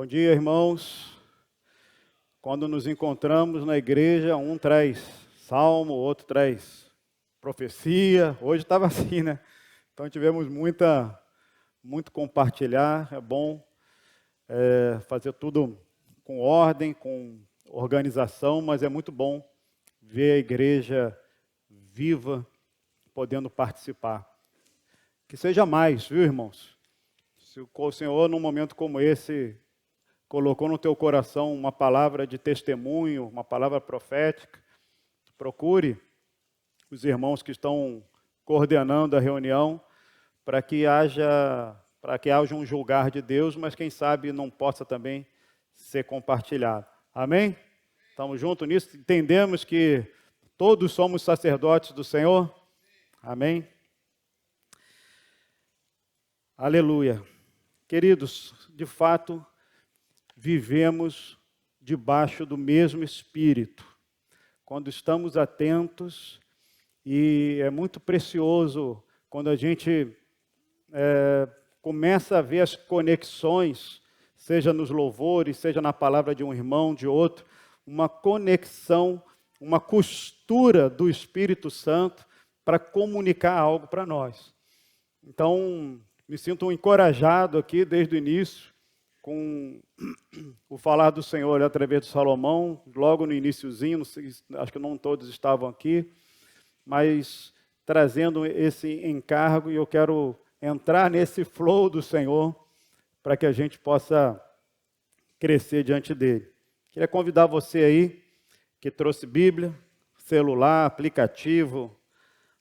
Bom dia, irmãos. Quando nos encontramos na igreja, um traz salmo, outro traz profecia. Hoje estava assim, né? Então tivemos muito compartilhar. É bom fazer tudo com ordem, com organização, mas é muito bom ver a igreja viva, podendo participar. Que seja mais, viu, irmãos? Se o Senhor, num momento como esse, colocou no teu coração uma palavra de testemunho, uma palavra profética, procure os irmãos que estão coordenando a reunião para que haja um julgar de Deus, mas quem sabe não possa também ser compartilhado. Amém? Estamos juntos nisso? Entendemos que todos somos sacerdotes do Senhor? Amém? Aleluia. Queridos, de fato, vivemos debaixo do mesmo Espírito. Quando estamos atentos, e é muito precioso quando a gente começa a ver as conexões, seja nos louvores, seja na palavra de um irmão, de outro, uma conexão, uma costura do Espírito Santo para comunicar algo para nós. Então, me sinto encorajado aqui desde o início, com o falar do Senhor através de Salomão, logo no iniciozinho, não sei, acho que não todos estavam aqui, mas trazendo esse encargo, e eu quero entrar nesse flow do Senhor, para que a gente possa crescer diante dele. Queria convidar você aí, que trouxe Bíblia, celular, aplicativo,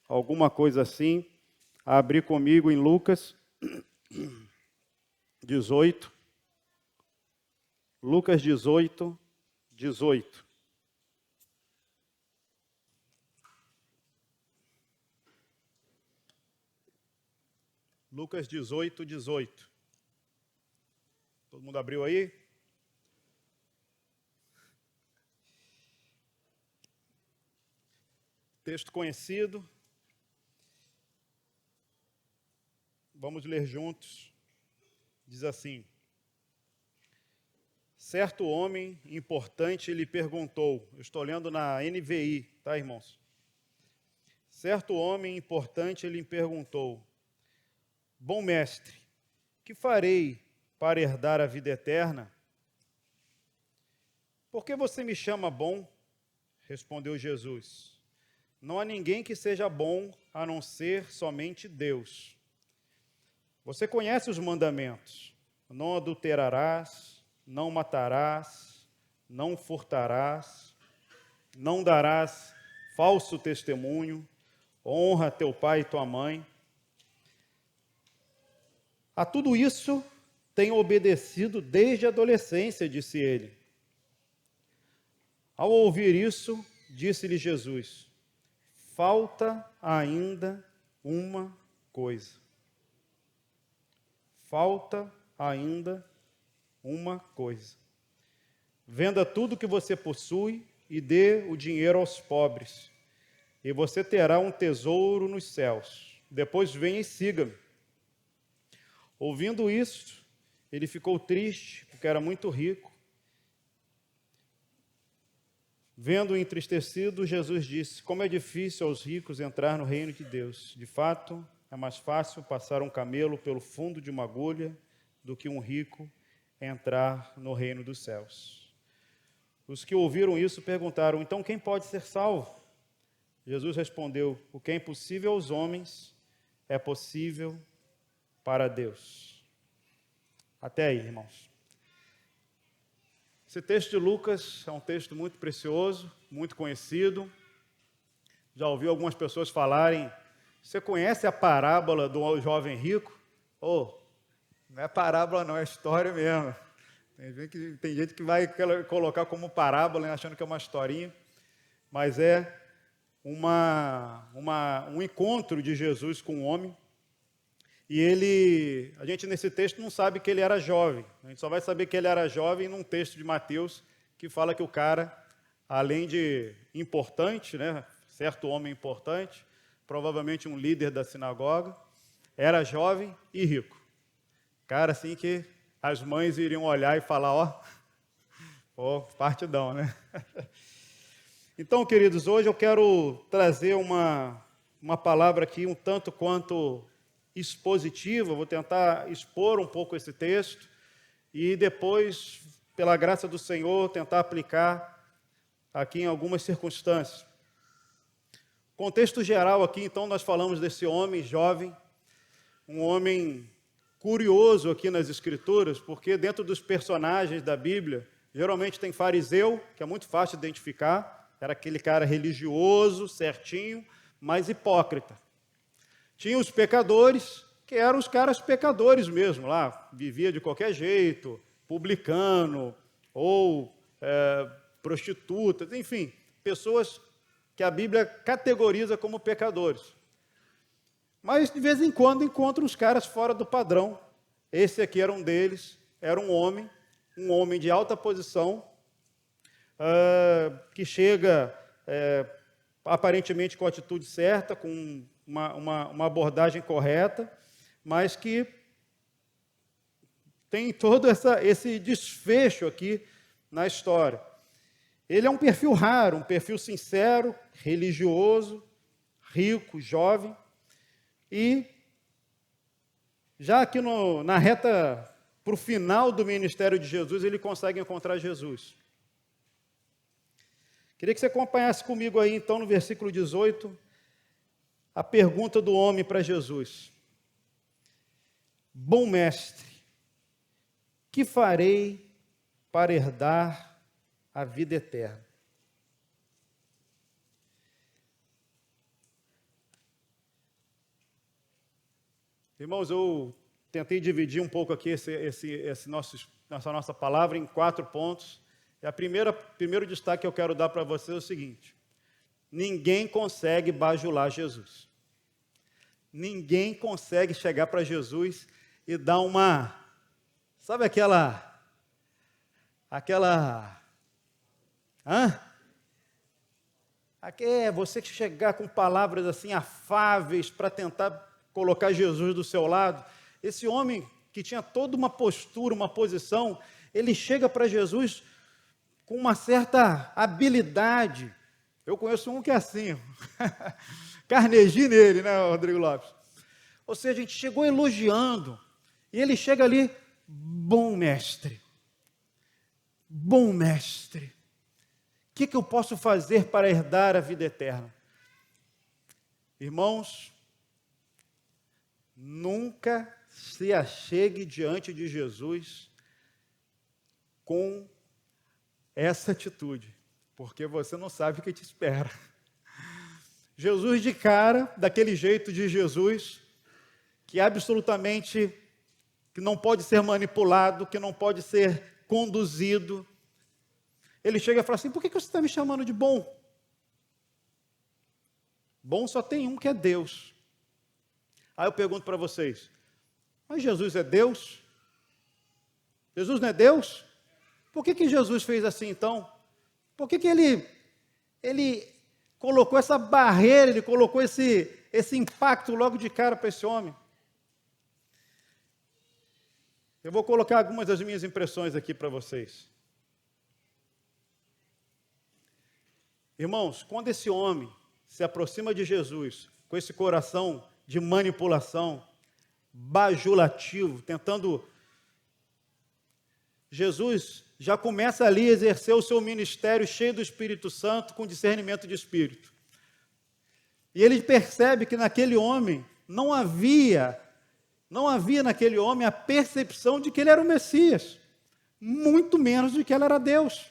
alguma coisa assim, a abrir comigo em Lucas 18. Lucas 18, 18. Lucas 18, 18. Todo mundo abriu aí? Texto conhecido. Vamos ler juntos. Diz assim: certo homem importante lhe perguntou, eu estou lendo na NVI, tá, irmãos? Certo homem importante lhe perguntou: bom mestre, que farei para herdar a vida eterna? Por que você me chama bom? Respondeu Jesus: não há ninguém que seja bom a não ser somente Deus. Você conhece os mandamentos: não adulterarás, não matarás, não furtarás, não darás falso testemunho, honra teu pai e tua mãe. A tudo isso tenho obedecido desde a adolescência, disse ele. Ao ouvir isso, disse-lhe Jesus: falta ainda uma coisa. Falta ainda uma coisa. Venda tudo que você possui e dê o dinheiro aos pobres, e você terá um tesouro nos céus. Depois venha e siga-me. Ouvindo isso, ele ficou triste, porque era muito rico. Vendo-o entristecido, Jesus disse: como é difícil aos ricos entrar no reino de Deus. De fato, é mais fácil passar um camelo pelo fundo de uma agulha do que um rico entrar no reino dos céus. Os que ouviram isso perguntaram: então quem pode ser salvo? Jesus respondeu: o que é impossível aos homens é possível para Deus. Até aí, irmãos. Esse texto de Lucas é um texto muito precioso, muito conhecido. Já ouvi algumas pessoas falarem: você conhece a parábola do jovem rico? Não é parábola não, é história mesmo. Tem gente que vai colocar como parábola, né, achando que é uma historinha, mas é um encontro de Jesus com um homem. E a gente nesse texto não sabe que ele era jovem. A gente só vai saber que ele era jovem num texto de Mateus que fala que o cara, além de importante, né, certo homem importante, provavelmente um líder da sinagoga, era jovem e rico. Cara assim que as mães iriam olhar e falar, ó, partidão, né? Então, queridos, hoje eu quero trazer uma palavra aqui um tanto quanto expositiva, vou tentar expor um pouco esse texto e depois, pela graça do Senhor, tentar aplicar aqui em algumas circunstâncias. Contexto geral aqui, então, nós falamos desse homem jovem, um homem curioso aqui nas Escrituras, porque dentro dos personagens da Bíblia, geralmente tem fariseu, que é muito fácil de identificar, era aquele cara religioso, certinho, mas hipócrita. Tinha os pecadores, que eram os caras pecadores mesmo, lá, vivia de qualquer jeito, publicano, ou prostitutas, enfim, pessoas que a Bíblia categoriza como pecadores. Mas, de vez em quando, encontra uns caras fora do padrão. Esse aqui era um deles, era um homem de alta posição, que chega aparentemente com a atitude certa, com uma abordagem correta, mas que tem todo esse desfecho aqui na história. Ele é um perfil raro, um perfil sincero, religioso, rico, jovem, e já aqui na reta para o final do ministério de Jesus, ele consegue encontrar Jesus. Queria que você acompanhasse comigo aí, então, no versículo 18, a pergunta do homem para Jesus. Bom mestre, que farei para herdar a vida eterna? Irmãos, eu tentei dividir um pouco aqui essa nossa palavra em 4 pontos. E primeiro destaque que eu quero dar para você é o seguinte: ninguém consegue bajular Jesus. Ninguém consegue chegar para Jesus e dar sabe você chegar com palavras assim afáveis para tentar colocar Jesus do seu lado. Esse homem que tinha toda uma postura, uma posição, ele chega para Jesus com uma certa habilidade. Eu conheço um que é assim, carnegie nele, né, Rodrigo Lopes? Ou seja, a gente chegou elogiando, e ele chega ali, bom mestre, o que eu posso fazer para herdar a vida eterna? Irmãos, nunca se achegue diante de Jesus com essa atitude, porque você não sabe o que te espera. Jesus de cara, daquele jeito de Jesus, que absolutamente que não pode ser manipulado, que não pode ser conduzido. Ele chega e fala assim: por que você está me chamando de bom? Bom só tem um, que é Deus. Aí eu pergunto para vocês, mas Jesus é Deus? Jesus não é Deus? Por que Jesus fez assim então? Por que ele colocou essa barreira, ele colocou esse impacto logo de cara para esse homem? Eu vou colocar algumas das minhas impressões aqui para vocês. Irmãos, quando esse homem se aproxima de Jesus com esse coração de manipulação, bajulativo, tentando... Jesus já começa ali a exercer o seu ministério cheio do Espírito Santo, com discernimento de espírito. E ele percebe que naquele homem não havia naquele homem a percepção de que ele era o Messias, muito menos de que ele era Deus.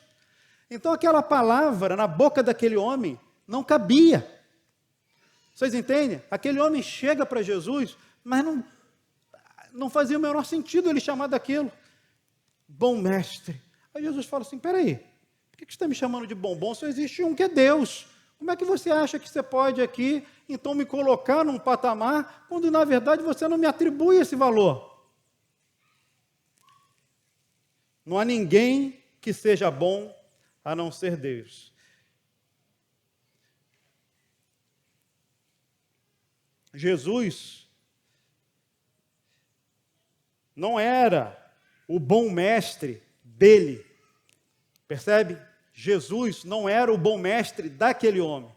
Então aquela palavra na boca daquele homem não cabia. Vocês entendem? Aquele homem chega para Jesus, mas não fazia o menor sentido ele chamar daquilo. Bom mestre. Aí Jesus fala assim: peraí, por que você está me chamando de bom? Bom só existe um, que é Deus. Como é que você acha que você pode aqui, então, me colocar num patamar, quando na verdade você não me atribui esse valor? Não há ninguém que seja bom a não ser Deus. Jesus não era o bom mestre dele. Percebe? Jesus não era o bom mestre daquele homem.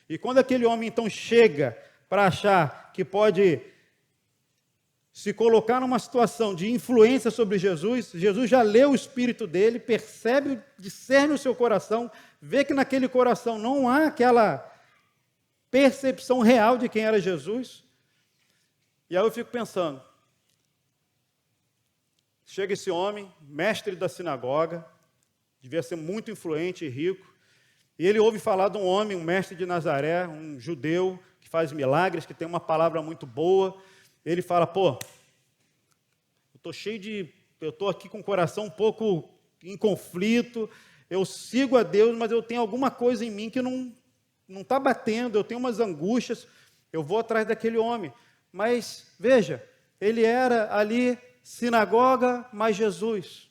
E quando aquele homem então chega para achar que pode se colocar numa situação de influência sobre Jesus, Jesus já lê o espírito dele, percebe, discerne o seu coração, vê que naquele coração não há aquela percepção real de quem era Jesus. E aí eu fico pensando, chega esse homem, mestre da sinagoga, devia ser muito influente e rico, e ele ouve falar de um homem, um mestre de Nazaré, um judeu, que faz milagres, que tem uma palavra muito boa. Ele fala, pô, eu estou aqui com o coração um pouco em conflito, eu sigo a Deus, mas eu tenho alguma coisa em mim que não está batendo, eu tenho umas angústias, eu vou atrás daquele homem. Mas, veja, ele era ali sinagoga, mas Jesus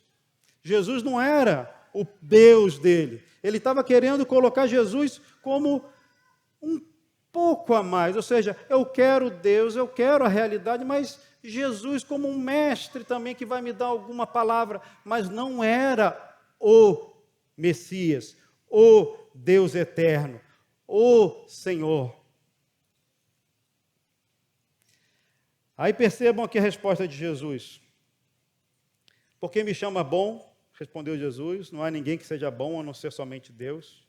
não era o Deus dele. Ele estava querendo colocar Jesus como um pouco a mais, ou seja, eu quero Deus, eu quero a realidade, mas Jesus como um mestre também que vai me dar alguma palavra, mas não era o Messias, o Deus eterno, o Senhor. Aí percebam aqui a resposta de Jesus. Por que me chama bom? Respondeu Jesus, não há ninguém que seja bom a não ser somente Deus.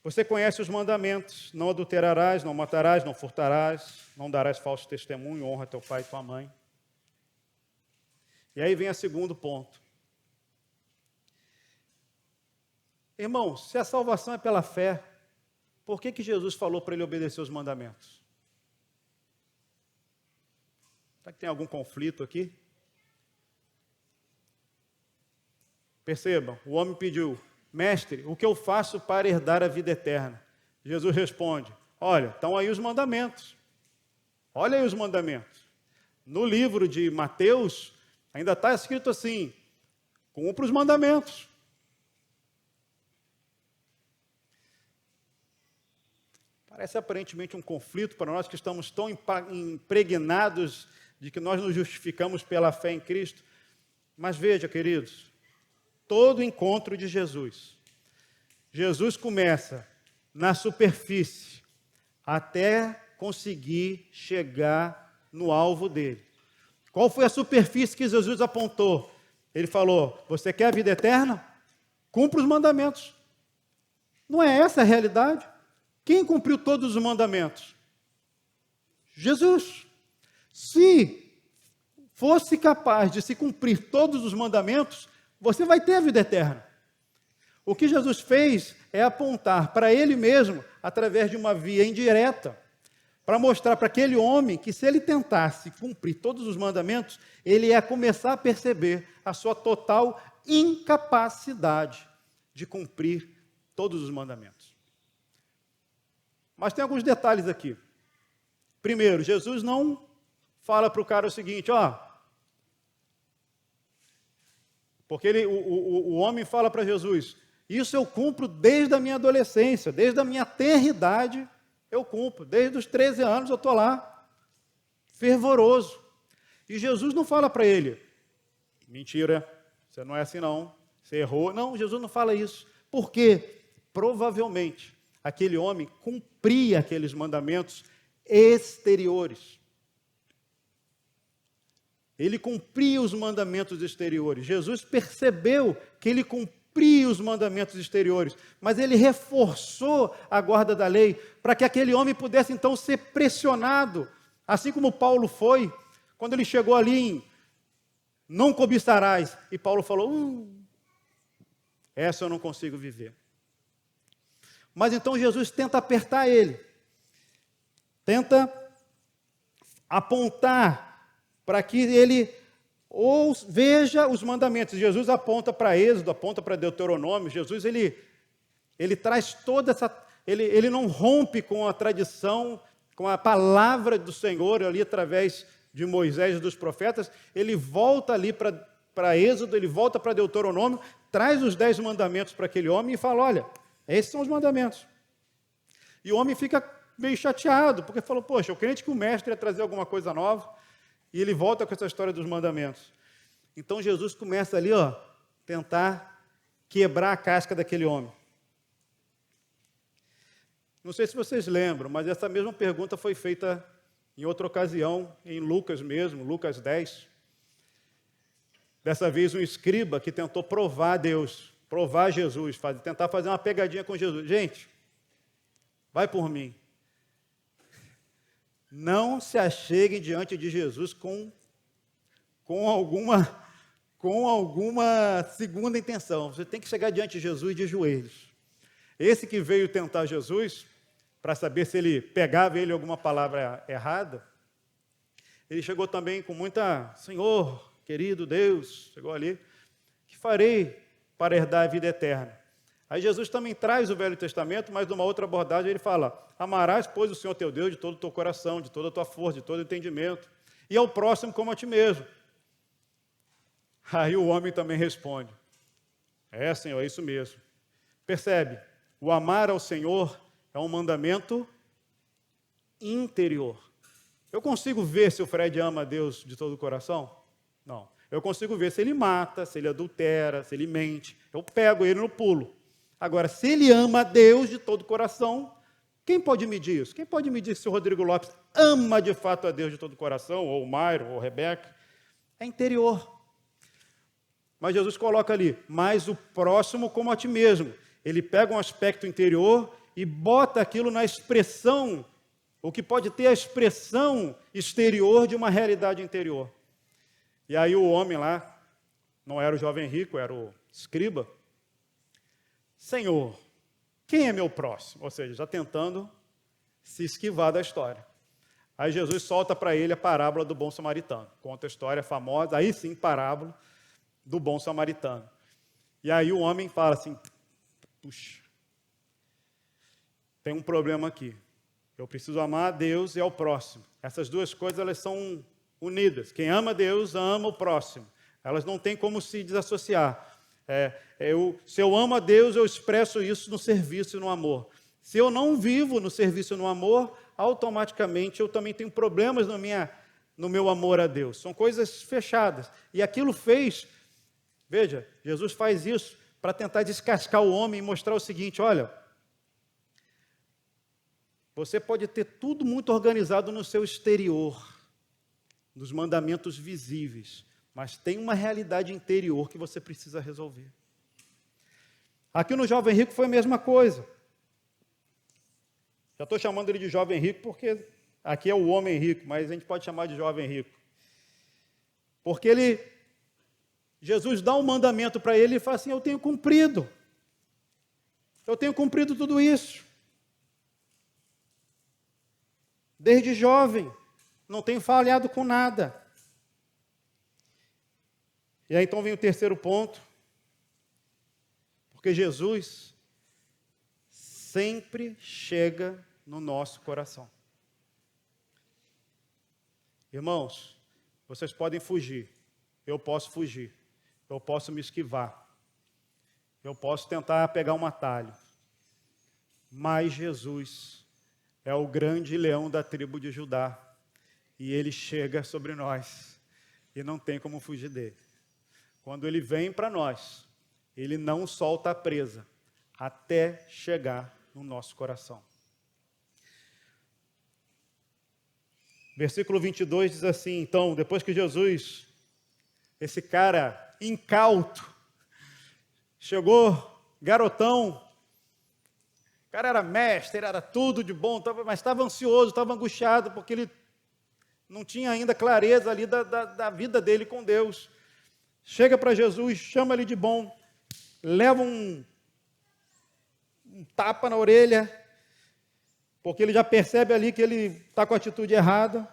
Você conhece os mandamentos, não adulterarás, não matarás, não furtarás, não darás falso testemunho, honra teu pai e tua mãe. E aí vem o segundo ponto. Irmão, se a salvação é pela fé, por que Jesus falou para ele obedecer os mandamentos? Será que tem algum conflito aqui? Percebam, o homem pediu, mestre, o que eu faço para herdar a vida eterna? Jesus responde, olha, estão aí os mandamentos. Olha aí os mandamentos. No livro de Mateus, ainda está escrito assim, cumpra os mandamentos. Parece aparentemente um conflito para nós que estamos tão impregnados de que nós nos justificamos pela fé em Cristo. Mas veja, queridos, todo encontro de Jesus começa na superfície até conseguir chegar no alvo dele. Qual foi a superfície que Jesus apontou? Ele falou, você quer a vida eterna? Cumpra os mandamentos. Não é essa a realidade? Quem cumpriu todos os mandamentos? Jesus. Se fosse capaz de se cumprir todos os mandamentos, você vai ter a vida eterna. O que Jesus fez é apontar para ele mesmo, através de uma via indireta, para mostrar para aquele homem que se ele tentasse cumprir todos os mandamentos, ele ia começar a perceber a sua total incapacidade de cumprir todos os mandamentos. Mas tem alguns detalhes aqui. Primeiro, Jesus não fala para o cara o seguinte, porque o homem fala para Jesus, isso eu cumpro desde a minha adolescência, desde a minha tenridade, eu cumpro, desde os 13 anos eu estou lá, fervoroso. E Jesus não fala para ele, mentira, você não é assim não, você errou. Não, Jesus não fala isso. Por quê? Provavelmente, aquele homem cumpria aqueles mandamentos exteriores. Ele cumpria os mandamentos exteriores. Jesus percebeu que ele cumpria os mandamentos exteriores, mas ele reforçou a guarda da lei para que aquele homem pudesse então ser pressionado, assim como Paulo foi, quando ele chegou ali em não cobiçarás, e Paulo falou, essa eu não consigo viver. Mas então Jesus tenta apertar ele, tenta apontar para que ele veja os mandamentos. Jesus aponta para Êxodo, aponta para Deuteronômio. Jesus ele traz toda essa, ele não rompe com a tradição, com a palavra do Senhor ali através de Moisés e dos profetas. Ele volta ali para Êxodo, ele volta para Deuteronômio, traz os 10 mandamentos para aquele homem e fala, olha, esses são os mandamentos. E o homem fica meio chateado, porque falou, poxa, eu crente que o mestre ia trazer alguma coisa nova, e ele volta com essa história dos mandamentos. Então Jesus começa ali, tentar quebrar a casca daquele homem. Não sei se vocês lembram, mas essa mesma pergunta foi feita em outra ocasião, em Lucas mesmo, Lucas 10. Dessa vez um escriba que tentou provar Deus, provar Jesus, tentar fazer uma pegadinha com Jesus. Gente, vai por mim. Não se acheguem diante de Jesus com alguma segunda intenção. Você tem que chegar diante de Jesus de joelhos. Esse que veio tentar Jesus, para saber se ele pegava ele alguma palavra errada, ele chegou também com muita, Senhor, querido Deus, chegou ali, que farei para herdar a vida eterna? Aí Jesus também traz o Velho Testamento, mas numa outra abordagem ele fala, amarás, pois, o Senhor teu Deus de todo o teu coração, de toda a tua força, de todo o entendimento, e ao próximo como a ti mesmo. Aí o homem também responde, Senhor, é isso mesmo. Percebe, o amar ao Senhor é um mandamento interior. Eu consigo ver se o Fred ama a Deus de todo o coração? Não. Eu consigo ver se ele mata, se ele adultera, se ele mente. Eu pego ele no pulo. Agora, se ele ama a Deus de todo o coração, quem pode medir isso? Quem pode medir se o Rodrigo Lopes ama de fato a Deus de todo o coração, ou o Mairo, ou a Rebeca? É interior. Mas Jesus coloca ali, mas o próximo como a ti mesmo. Ele pega um aspecto interior e bota aquilo na expressão, o que pode ter a expressão exterior de uma realidade interior. E aí o homem lá, não era o jovem rico, era o escriba, Senhor, quem é meu próximo? Ou seja, já tentando se esquivar da história. Aí Jesus solta para ele a parábola do bom samaritano. Conta a história famosa, aí sim, parábola do bom samaritano. E aí o homem fala assim, puxa, tem um problema aqui. Eu preciso amar a Deus e ao próximo. Essas duas coisas, elas são unidas. Quem ama a Deus, ama o próximo. Elas não têm como se desassociar. Se eu amo a Deus, eu expresso isso no serviço e no amor. Se eu não vivo no serviço e no amor, automaticamente eu também tenho problemas no meu amor a Deus. São coisas fechadas. E aquilo fez, veja, Jesus faz isso para tentar descascar o homem e mostrar o seguinte, olha, você pode ter tudo muito organizado no seu exterior, nos mandamentos visíveis, mas tem uma realidade interior que você precisa resolver. Aqui no jovem rico foi a mesma coisa. Já estou chamando ele de jovem rico porque aqui é o homem rico, mas a gente pode chamar de jovem rico. Porque Jesus dá um mandamento para ele e fala assim, eu tenho cumprido tudo isso. Desde jovem, não tenho falhado com nada. E aí então vem o terceiro ponto, porque Jesus sempre chega no nosso coração. Irmãos, vocês podem fugir, eu posso fugir, eu posso me esquivar, eu posso tentar pegar um atalho, mas Jesus é o grande leão da tribo de Judá, e ele chega sobre nós, e não tem como fugir dele. Quando ele vem para nós, ele não solta a presa, até chegar no nosso coração. Versículo 22 diz assim, então, depois que Jesus, esse cara incauto, chegou, garotão, o cara era mestre, era tudo de bom, mas estava ansioso, estava angustiado, porque ele não tinha ainda clareza ali da vida dele com Deus. Chega para Jesus, chama ele de bom, leva um tapa na orelha, porque ele já percebe ali que ele está com a atitude errada.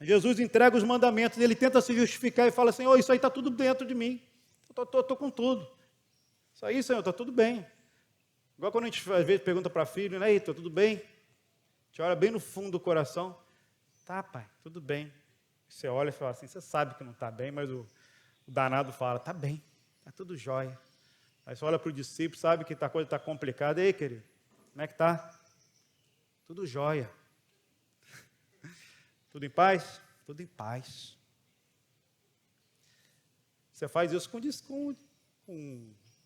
Jesus entrega os mandamentos, ele tenta se justificar e fala assim, isso aí está tudo dentro de mim, estou com tudo. Isso aí, Senhor, está tudo bem. Igual quando a gente às vezes pergunta para filho, né, está tudo bem? A gente olha bem no fundo do coração, tá, pai, tudo bem. Você olha e fala assim, você sabe que não está bem, mas o danado fala, está bem, está tudo jóia. Aí você olha para o discípulo, sabe que a coisa está complicada. Ei, querido, como é que está? Tudo jóia. Tudo em paz? Tudo em paz. Você faz isso com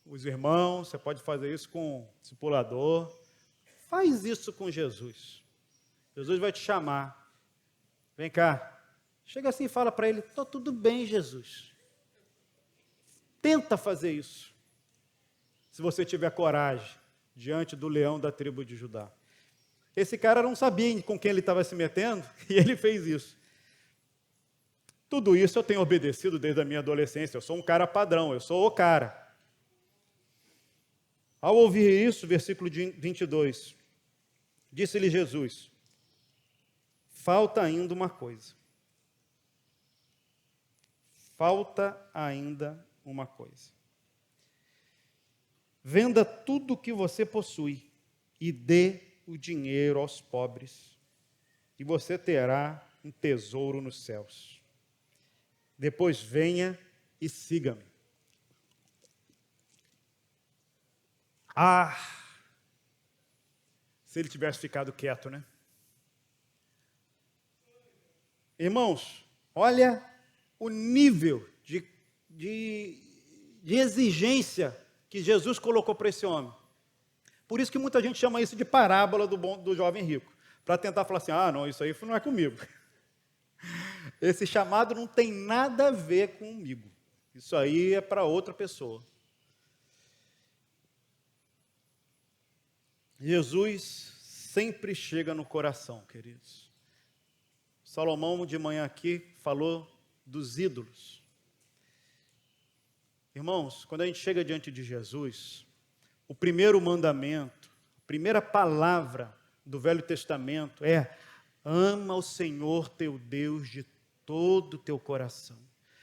os irmãos, você pode fazer isso com o discipulador. Faz isso com Jesus. Jesus vai te chamar. Vem cá. Chega assim e fala para ele, está tudo bem, Jesus. Tenta fazer isso. Se você tiver coragem, diante do leão da tribo de Judá. Esse cara não sabia com quem ele estava se metendo, e ele fez isso. Tudo isso eu tenho obedecido desde a minha adolescência. Eu sou um cara padrão, eu sou o cara. Ao ouvir isso, versículo 22, disse-lhe Jesus, falta ainda uma coisa. Falta ainda uma coisa. Venda tudo o que você possui e dê o dinheiro aos pobres, e você terá um tesouro nos céus. Depois venha e siga-me. Ah! Se ele tivesse ficado quieto, né? Irmãos, olha o nível de exigência que Jesus colocou para esse homem. Por isso que muita gente chama isso de parábola do jovem rico, para tentar falar assim, não, isso aí não é comigo. Esse chamado não tem nada a ver comigo. Isso aí é para outra pessoa. Jesus sempre chega no coração, queridos. Salomão de manhã aqui falou dos ídolos. Irmãos, quando a gente chega diante de Jesus, o primeiro mandamento, a primeira palavra do Velho Testamento é: ama o Senhor teu Deus de todo o teu coração.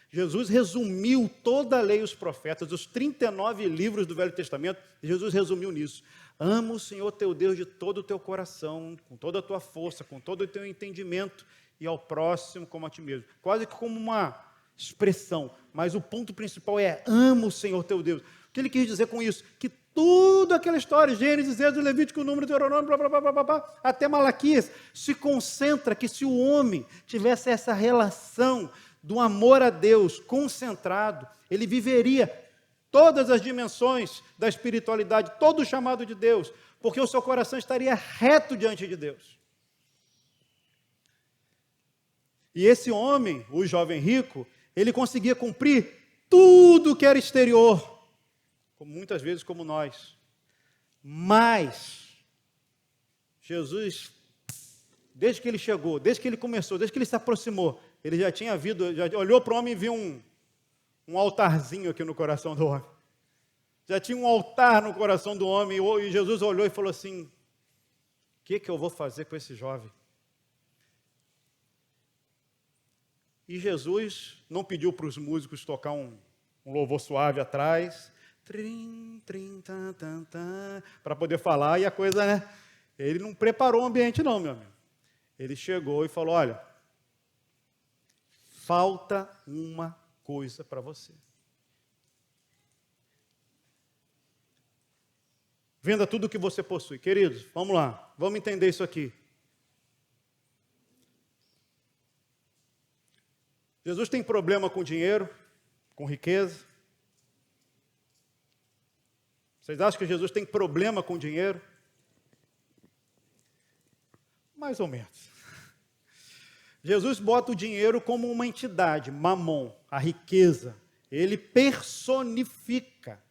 Jesus resumiu toda a lei e os profetas, os 39 livros do Velho Testamento, Jesus resumiu nisso. Ama o Senhor teu Deus de todo o teu coração, com toda a tua força, com todo o teu entendimento, e ao próximo como a ti mesmo. Quase que como uma expressão, mas o ponto principal é: ama o Senhor teu Deus. O que ele quis dizer com isso? Que tudo aquela história, Gênesis, Êxodo, Levítico, Número, Deuteronômio, blá, blá, blá, blá, blá, até Malaquias, se concentra que se o homem tivesse essa relação do amor a Deus concentrado, ele viveria todas as dimensões da espiritualidade, todo o chamado de Deus, porque o seu coração estaria reto diante de Deus. E esse homem, o jovem rico, ele conseguia cumprir tudo que era exterior, muitas vezes como nós. Mas Jesus, desde que ele chegou, desde que ele começou, desde que ele se aproximou, ele já tinha visto, já olhou para o homem e viu um altarzinho aqui no coração do homem. Já tinha um altar no coração do homem, e Jesus olhou e falou assim: o que eu vou fazer com esse jovem? E Jesus não pediu para os músicos tocar um louvor suave atrás, para poder falar, e a coisa, né? Ele não preparou o ambiente não, meu amigo. Ele chegou e falou: olha, falta uma coisa para você. Venda tudo o que você possui. Queridos, vamos lá, vamos entender isso aqui. Jesus tem problema com dinheiro, com riqueza? Vocês acham que Jesus tem problema com dinheiro? Mais ou menos. Jesus bota o dinheiro como uma entidade, mamon, a riqueza. Ele personifica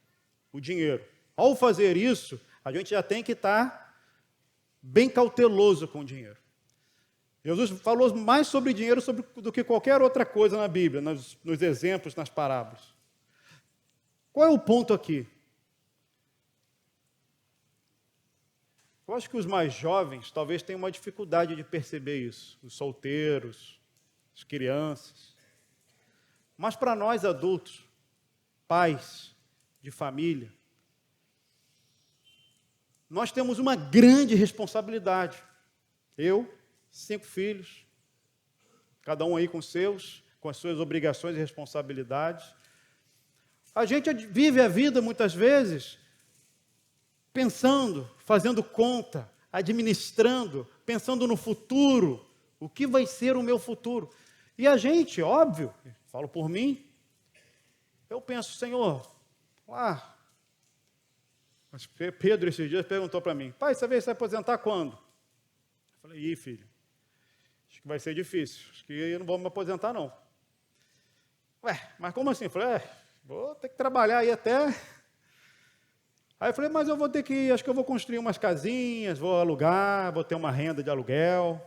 o dinheiro. Ao fazer isso, a gente já tem que estar bem cauteloso com o dinheiro. Jesus falou mais sobre dinheiro do que qualquer outra coisa na Bíblia, nos exemplos, nas parábolas. Qual é o ponto aqui? Eu acho que os mais jovens talvez tenham uma dificuldade de perceber isso, os solteiros, as crianças. Mas para nós adultos, pais de família, nós temos uma grande responsabilidade. Eu, 5 filhos, cada um aí com as suas obrigações e responsabilidades. A gente vive a vida muitas vezes pensando, fazendo conta, administrando, pensando no futuro, o que vai ser o meu futuro. E a gente, óbvio, falo por mim, Eu penso, Senhor, mas Pedro esses dias perguntou para mim, pai, você vai se aposentar quando? Eu falei, filho, acho que vai ser difícil, acho que eu não vou me aposentar não. Ué, mas como assim? Eu falei, vou ter que trabalhar aí até... Aí eu falei, mas eu vou ter que, acho que eu vou construir umas casinhas, vou alugar, vou ter uma renda de aluguel.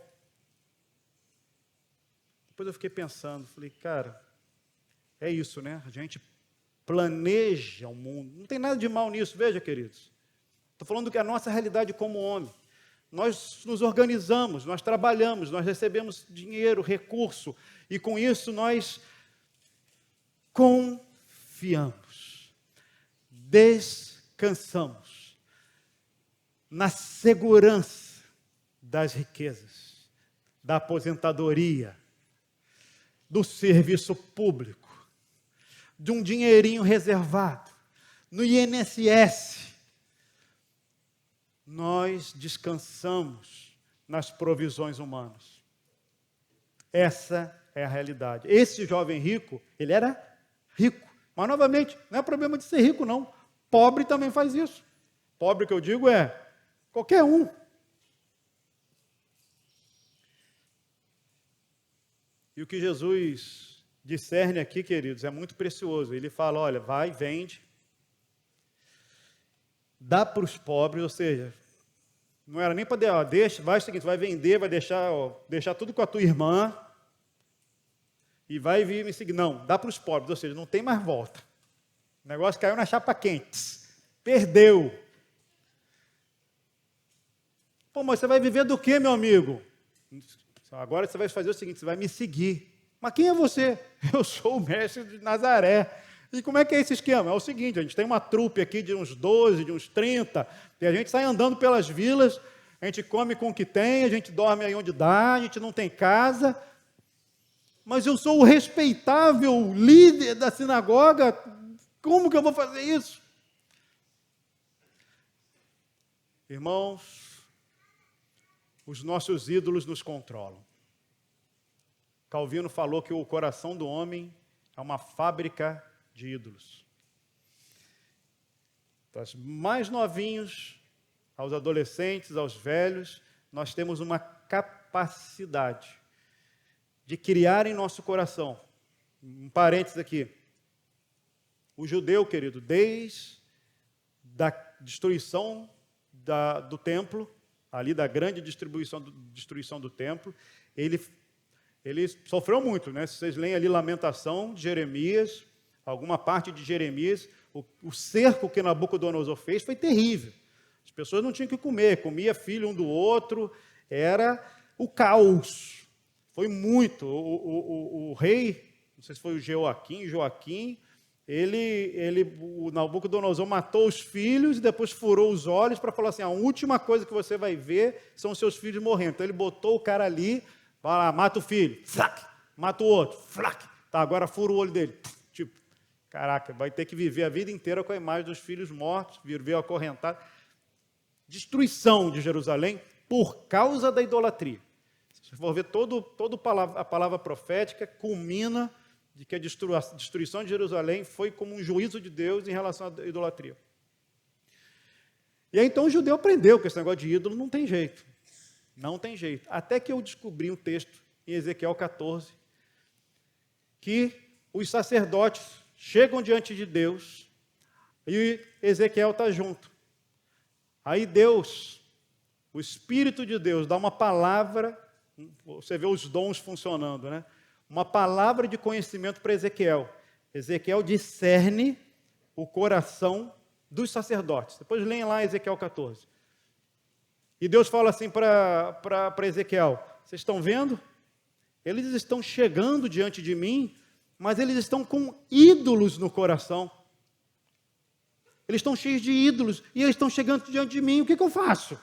Depois eu fiquei pensando, falei, cara, é isso, né? A gente planeja o mundo. Não tem nada de mal nisso, veja, queridos. Estou falando que é a nossa realidade como homem. Nós nos organizamos, nós trabalhamos, nós recebemos dinheiro, recurso, e com isso nós confiamos, descansamos na segurança das riquezas, da aposentadoria, do serviço público, de um dinheirinho reservado, no INSS. Nós descansamos nas provisões humanas. Essa é a realidade. Esse jovem rico, ele era rico. Mas, novamente, não é problema de ser rico, não. Pobre também faz isso. Pobre que eu digo é qualquer um. E o que Jesus discerne aqui, queridos, é muito precioso. Ele fala, olha, vai, vende, dá para os pobres, ou seja, não era nem para dar, deixa, vai o seguinte, vai vender, vai deixar tudo com a tua irmã, e vai vir me seguir. Não, dá para os pobres, ou seja, não tem mais volta. O negócio caiu na chapa quente. Perdeu. Pô, mas você vai viver do quê, meu amigo? Agora você vai fazer o seguinte, você vai me seguir. Mas quem é você? Eu sou o mestre de Nazaré. E como é que é esse esquema? É o seguinte, a gente tem uma trupe aqui de uns 12, de uns 30, e a gente sai andando pelas vilas, a gente come com o que tem, a gente dorme aí onde dá, a gente não tem casa, mas eu sou o respeitável líder da sinagoga, como que eu vou fazer isso? Irmãos, os nossos ídolos nos controlam. Calvino falou que o coração do homem é uma fábrica de ídolos. Dos mais novinhos, aos adolescentes, aos velhos, nós temos uma capacidade de criar em nosso coração. Um parênteses aqui. O judeu, querido, desde a destruição do templo, ali da grande destruição do templo, ele sofreu muito, né? Se vocês leem ali Lamentação de Jeremias, alguma parte de Jeremias, o cerco que Nabucodonosor fez foi terrível. As pessoas não tinham o que comer, comia filho um do outro, era o caos. Foi muito. O rei, não sei se foi o Joaquim, o Nabucodonosor matou os filhos e depois furou os olhos para falar assim, a última coisa que você vai ver são os seus filhos morrendo. Então ele botou o cara ali, vai lá, mata o filho, flac, mata o outro, flac, tá, agora fura o olho dele. Tipo, caraca, vai ter que viver a vida inteira com a imagem dos filhos mortos, viver acorrentado. Destruição de Jerusalém por causa da idolatria. Se for ver toda a palavra profética, culmina de que a destruição de Jerusalém foi como um juízo de Deus em relação à idolatria. E aí então o judeu aprendeu que esse negócio de ídolo não tem jeito. Não tem jeito. Até que eu descobri um texto em Ezequiel 14, que os sacerdotes chegam diante de Deus e Ezequiel está junto. Aí Deus, o Espírito de Deus, dá uma palavra, você vê os dons funcionando, né? Uma palavra de conhecimento para Ezequiel. Ezequiel discerne o coração dos sacerdotes. Depois leem lá Ezequiel 14. E Deus fala assim para Ezequiel, vocês estão vendo? Eles estão chegando diante de mim, mas eles estão com ídolos no coração. Eles estão cheios de ídolos, e eles estão chegando diante de mim, o que eu faço?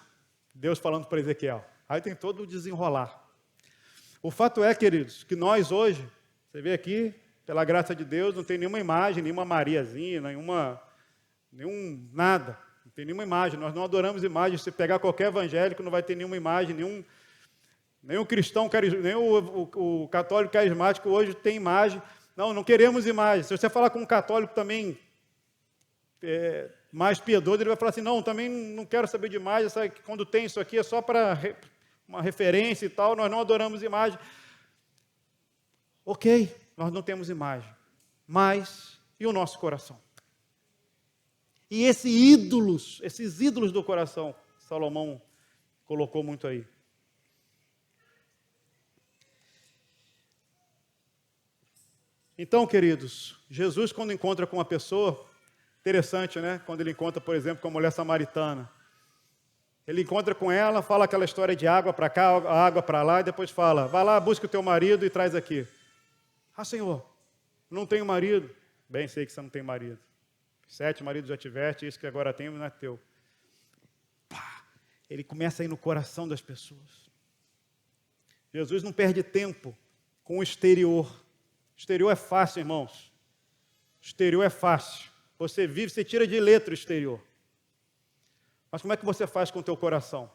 Deus falando para Ezequiel. Aí tem todo o desenrolar. O fato é, queridos, que nós hoje, você vê aqui, pela graça de Deus, não tem nenhuma imagem, nenhuma Mariazinha, nenhum nada. Não tem nenhuma imagem, nós não adoramos imagens. Se pegar qualquer evangélico, não vai ter nenhuma imagem, nenhum cristão, nem o católico carismático hoje tem imagem. Não queremos imagens. Se você falar com um católico também mais piedoso, ele vai falar assim, não, também não quero saber de imagem, sabe, que quando tem isso aqui é só para uma referência e tal, nós não adoramos imagem. Ok, nós não temos imagem, mas e o nosso coração? E esses ídolos do coração, Salomão colocou muito aí. Então, queridos, Jesus quando encontra com uma pessoa, interessante, né? Quando ele encontra, por exemplo, com a mulher samaritana. Ele encontra com ela, fala aquela história de água para cá, água para lá, e depois fala, vai lá, busca o teu marido e traz aqui. Ah, Senhor, não tenho marido. Bem, sei que você não tem marido. 7 maridos já tiveste, isso que agora tem não é teu. Pá, ele começa a ir no coração das pessoas. Jesus não perde tempo com o exterior. O exterior é fácil, irmãos. O exterior é fácil. Você vive, você tira de letra o exterior. Mas como é que você faz com o teu coração?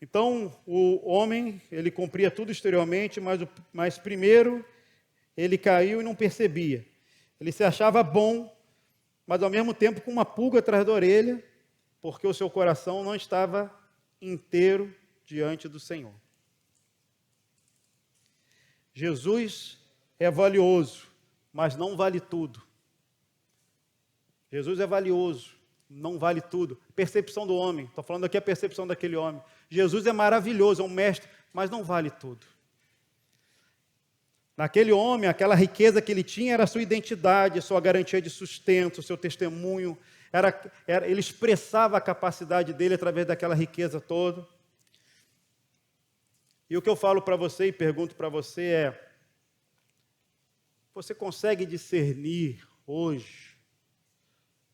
Então, o homem, ele cumpria tudo exteriormente, mas primeiro ele caiu e não percebia. Ele se achava bom, mas ao mesmo tempo com uma pulga atrás da orelha, porque o seu coração não estava inteiro diante do Senhor. Jesus é valioso, mas não vale tudo. Jesus é valioso, não vale tudo. Percepção do homem, estou falando aqui a percepção daquele homem. Jesus é maravilhoso, é um mestre, mas não vale tudo. Naquele homem, aquela riqueza que ele tinha era a sua identidade, a sua garantia de sustento, o seu testemunho. Ele expressava a capacidade dele através daquela riqueza toda. E o que eu falo para você e pergunto para você é, você consegue discernir hoje,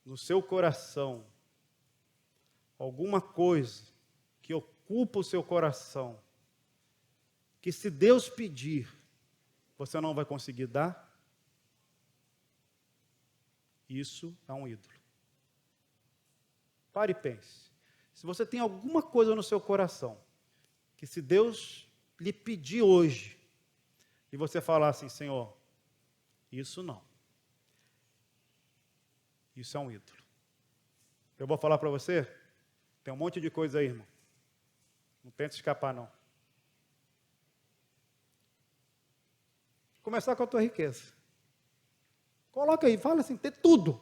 no seu coração, alguma coisa que ocupa o seu coração, que se Deus pedir, você não vai conseguir dar? Isso é um ídolo. Pare e pense. Se você tem alguma coisa no seu coração, que se Deus lhe pedir hoje, e você falar assim, Senhor, isso não. Isso é um ídolo. Eu vou falar para você, tem um monte de coisa aí, irmão. Não tenta escapar, não. Começar com a tua riqueza. Coloca aí, fala assim, tem tudo.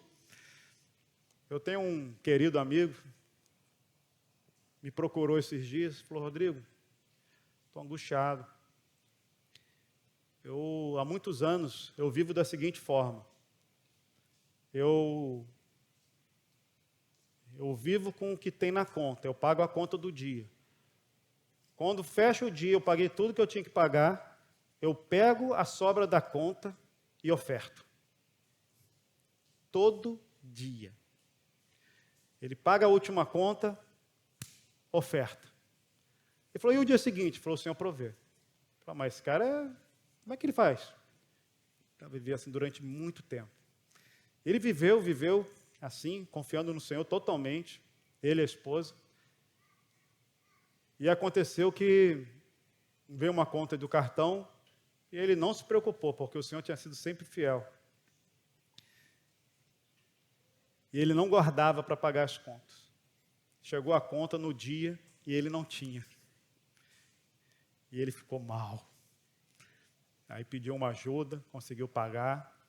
Eu tenho um querido amigo, me procurou esses dias, falou, Rodrigo, estou angustiado. Há muitos anos, eu vivo da seguinte forma. Eu vivo com o que tem na conta, eu pago a conta do dia. Quando fecha o dia, eu paguei tudo que eu tinha que pagar, eu pego a sobra da conta e oferto. Todo dia. Ele paga a última conta, oferta. Ele falou, e o dia seguinte? Ele falou, o Senhor provê. Eu falei, mas esse cara, como é que ele faz? Ele vivia assim durante muito tempo. Ele viveu assim, confiando no Senhor totalmente, ele e a esposa. E aconteceu que veio uma conta do cartão e ele não se preocupou, porque o Senhor tinha sido sempre fiel. E ele não guardava para pagar as contas. Chegou a conta no dia e ele não tinha. E ele ficou mal. Aí pediu uma ajuda, conseguiu pagar.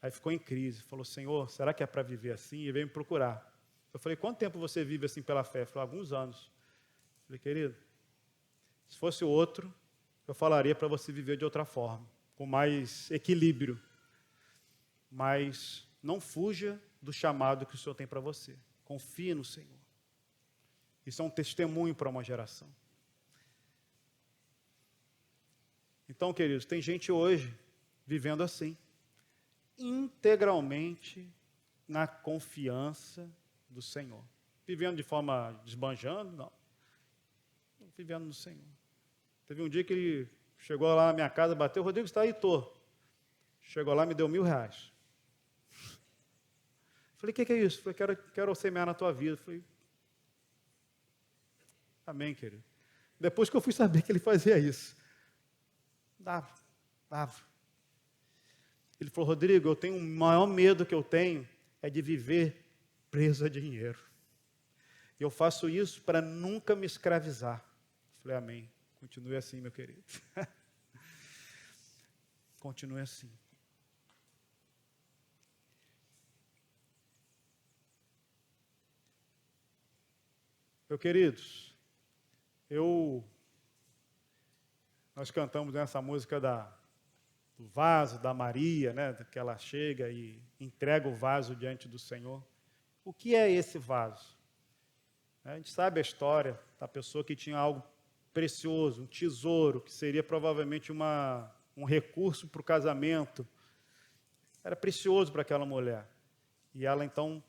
Aí ficou em crise. Falou, Senhor, será que é para viver assim? E veio me procurar. Eu falei, quanto tempo você vive assim pela fé? Ele falou, alguns anos. Eu falei, querido, se fosse outro, eu falaria para você viver de outra forma, com mais equilíbrio. Mas não fuja do chamado que o Senhor tem para você. Confie no Senhor. Isso é um testemunho para uma geração. Então, queridos, tem gente hoje vivendo assim, integralmente na confiança do Senhor. Vivendo de forma desbanjando? Não. Vivendo no Senhor. Teve um dia que ele chegou lá na minha casa, bateu, Rodrigo, está aí? Tô. Chegou lá e me deu R$1.000. Falei, o que é isso? Falei, quero semear na tua vida. Falei, amém, querido. Depois que eu fui saber que ele fazia isso. dava. Ele falou, Rodrigo, o maior medo que eu tenho é de viver preso a dinheiro. E eu faço isso para nunca me escravizar. Eu falei, amém. Continue assim, meu querido. Continue assim. Meus queridos, nós cantamos essa música do vaso, da Maria, né, que ela chega e entrega o vaso diante do Senhor. O que é esse vaso? A gente sabe a história da pessoa que tinha algo precioso, um tesouro, que seria provavelmente um recurso para o casamento. Era precioso para aquela mulher. E ela, então,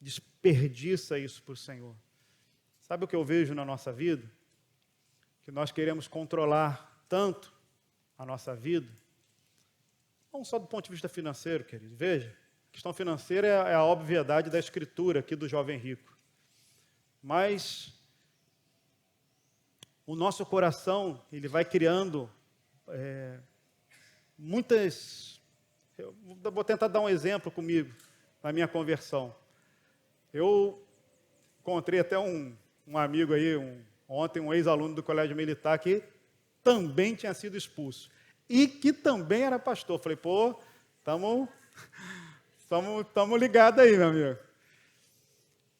desperdiça isso para o Senhor. Sabe o que eu vejo na nossa vida? Que nós queremos controlar tanto a nossa vida, não só do ponto de vista financeiro, querido. Veja, a questão financeira é a obviedade da escritura aqui do jovem rico. Mas o nosso coração, ele vai criando muitas... Eu vou tentar dar um exemplo comigo, na minha conversão. Eu encontrei até um amigo aí, ontem, um ex-aluno do colégio militar, que também tinha sido expulso. E que também era pastor. Falei, pô, estamos ligados aí, meu amigo.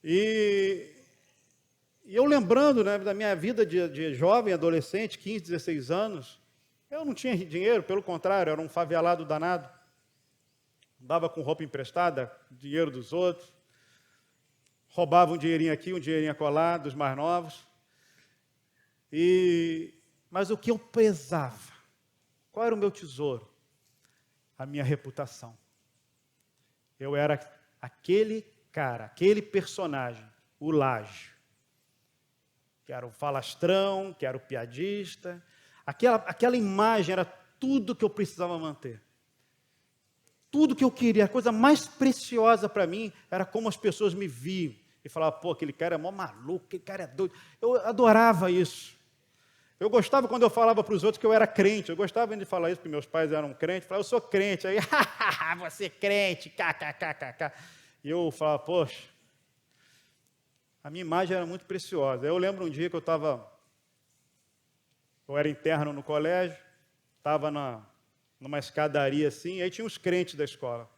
E eu lembrando, né, da minha vida de jovem, adolescente, 15, 16 anos, eu não tinha dinheiro, pelo contrário, era um favelado danado. Dava com roupa emprestada, dinheiro dos outros. Roubava um dinheirinho aqui, um dinheirinho acolá, dos mais novos. Mas o que eu prezava? Qual era o meu tesouro? A minha reputação. Eu era aquele cara, aquele personagem, o Lágio. Que era o falastrão, que era o piadista. Aquela imagem era tudo que eu precisava manter. Tudo que eu queria, a coisa mais preciosa para mim era como as pessoas me viam. E falavam, pô, aquele cara é mó maluco, aquele cara é doido. Eu adorava isso. Eu gostava quando eu falava para os outros que eu era crente. Eu gostava de falar isso, porque meus pais eram crentes. Eu falava, eu sou crente. Aí, você é crente, kkkk. E eu falava, poxa, a minha imagem era muito preciosa. Eu lembro um dia que eu era interno no colégio, estava numa escadaria assim, e aí tinha os crentes da escola.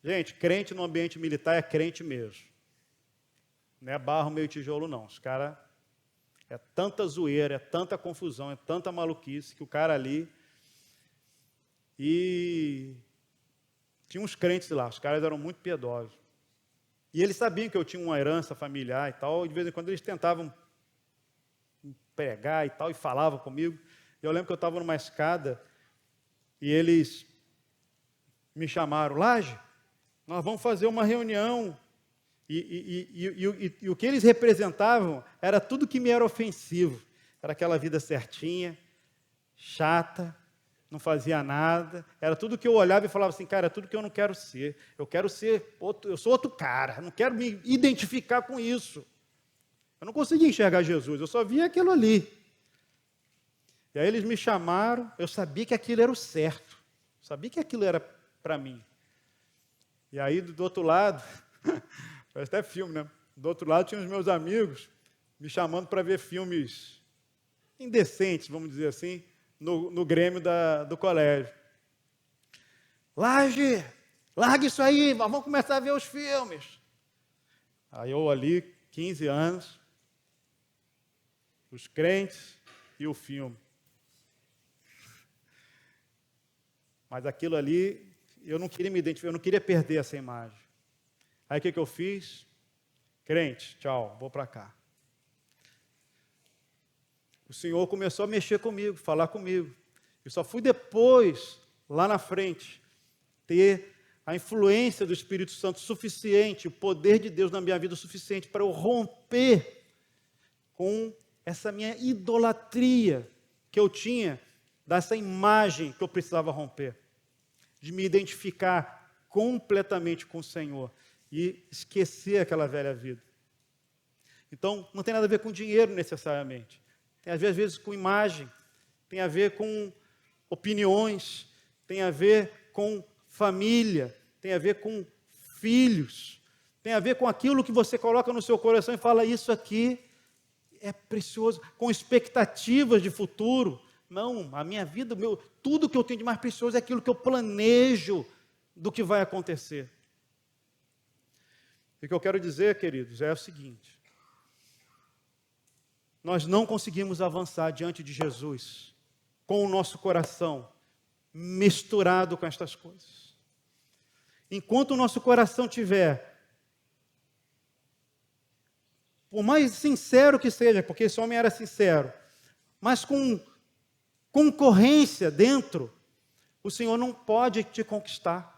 Gente, crente no ambiente militar é crente mesmo. Não é barro, meio tijolo, não. Os caras... É tanta zoeira, é tanta confusão, é tanta maluquice que o cara ali... E tinha uns crentes lá, os caras eram muito piedosos. E eles sabiam que eu tinha uma herança familiar e tal, e de vez em quando eles tentavam pregar e tal, e falavam comigo. Eu lembro que eu estava numa escada, e eles me chamaram, Laje, nós vamos fazer uma reunião. E o que eles representavam era tudo que me era ofensivo. Era aquela vida certinha, chata, não fazia nada. Era tudo que eu olhava e falava assim, cara, é tudo que eu não quero ser. Eu quero ser outro, eu sou outro cara, não quero me identificar com isso. Eu não conseguia enxergar Jesus, eu só via aquilo ali. E aí eles me chamaram, eu sabia que aquilo era o certo. Eu sabia que aquilo era para mim. E aí, do outro lado... Parece até filme, né? Do outro lado tinha os meus amigos me chamando para ver filmes indecentes, vamos dizer assim, no Grêmio do colégio. Laje, larga isso aí, vamos começar a ver os filmes. Aí eu ali, 15 anos, os crentes e o filme. Mas aquilo ali, eu não queria me identificar, eu não queria perder essa imagem. Aí o que eu fiz? Crente, tchau, vou para cá. O Senhor começou a mexer comigo, falar comigo. Eu só fui depois, lá na frente, ter a influência do Espírito Santo suficiente, o poder de Deus na minha vida suficiente para eu romper com essa minha idolatria que eu tinha, dessa imagem que eu precisava romper, de me identificar completamente com o Senhor e esquecer aquela velha vida. Então, não tem nada a ver com dinheiro necessariamente. Tem a ver, às vezes, com imagem. Tem a ver com opiniões, tem a ver com família, tem a ver com filhos, tem a ver com aquilo que você coloca no seu coração e fala, isso aqui é precioso, com expectativas de futuro. Não, a minha vida, tudo que eu tenho de mais precioso é aquilo que eu planejo do que vai acontecer. E o que eu quero dizer, queridos, é o seguinte: nós não conseguimos avançar diante de Jesus com o nosso coração misturado com estas coisas. Enquanto o nosso coração tiver, por mais sincero que seja, porque esse homem era sincero, mas com concorrência dentro, o Senhor não pode te conquistar.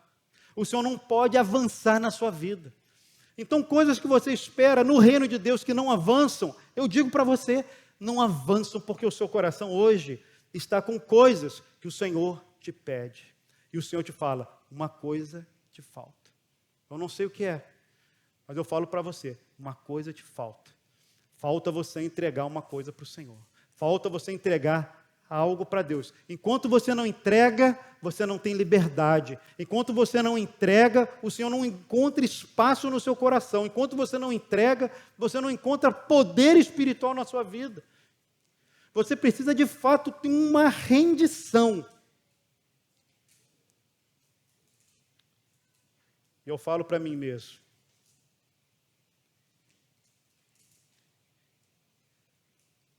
O Senhor não pode avançar na sua vida. Então, coisas que você espera no reino de Deus que não avançam, eu digo para você, não avançam porque o seu coração hoje está com coisas que o Senhor te pede. E o Senhor te fala, uma coisa te falta. Eu não sei o que é, mas eu falo para você, uma coisa te falta. Falta você entregar uma coisa para o Senhor. Falta você entregar algo para Deus. Enquanto você não entrega, você não tem liberdade. Enquanto você não entrega, o Senhor não encontra espaço no seu coração. Enquanto você não entrega, você não encontra poder espiritual na sua vida. Você precisa de fato ter uma rendição. E eu falo para mim mesmo.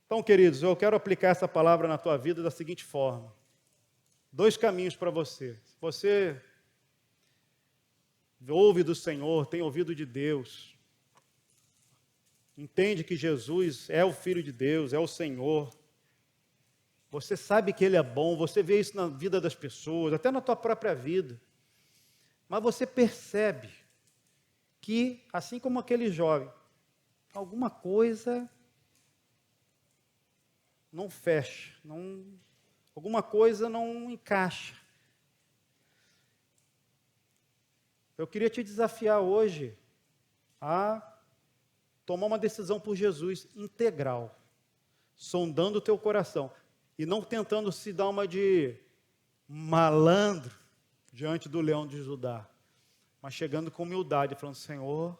Então, queridos, eu quero aplicar essa palavra na tua vida da seguinte forma. 2 caminhos para você. Se você ouve do Senhor, tem ouvido de Deus, entende que Jesus é o Filho de Deus, é o Senhor, você sabe que Ele é bom, você vê isso na vida das pessoas, até na tua própria vida, mas você percebe que, assim como aquele jovem, alguma coisa não fecha, alguma coisa não encaixa. Eu queria te desafiar hoje a tomar uma decisão por Jesus integral, sondando o teu coração e não tentando se dar uma de malandro diante do leão de Judá, mas chegando com humildade, falando, Senhor,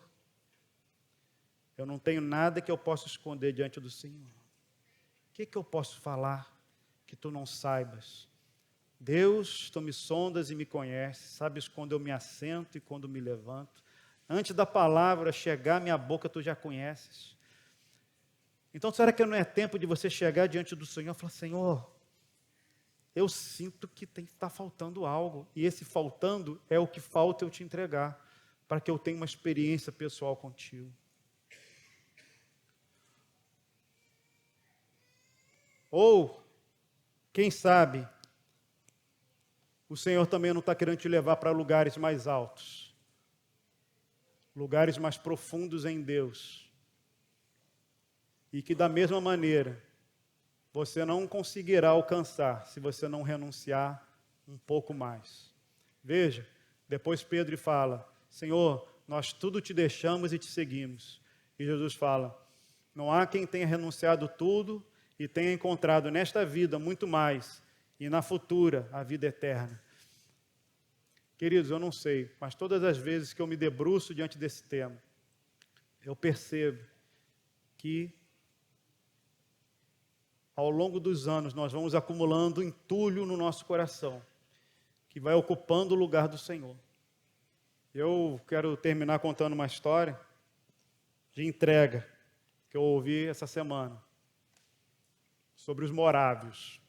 eu não tenho nada que eu possa esconder diante do Senhor. O que eu posso falar que tu não saibas? Deus, tu me sondas e me conheces, sabes quando eu me assento e quando me levanto. Antes da palavra chegar à minha boca, tu já conheces. Então, será que não é tempo de você chegar diante do Senhor e falar, Senhor, eu sinto que está faltando algo, e esse faltando é o que falta eu te entregar, para que eu tenha uma experiência pessoal contigo. Ou, quem sabe, o Senhor também não está querendo te levar para lugares mais altos, lugares mais profundos em Deus, e que da mesma maneira, você não conseguirá alcançar se você não renunciar um pouco mais. Veja, depois Pedro fala, Senhor, nós tudo te deixamos e te seguimos. E Jesus fala, não há quem tenha renunciado tudo e tenha encontrado nesta vida muito mais, e na futura a vida eterna. Queridos, eu não sei, mas todas as vezes que eu me debruço diante desse tema, eu percebo que ao longo dos anos nós vamos acumulando entulho no nosso coração, que vai ocupando o lugar do Senhor. Eu quero terminar contando uma história de entrega que eu ouvi essa semana, sobre os morávios.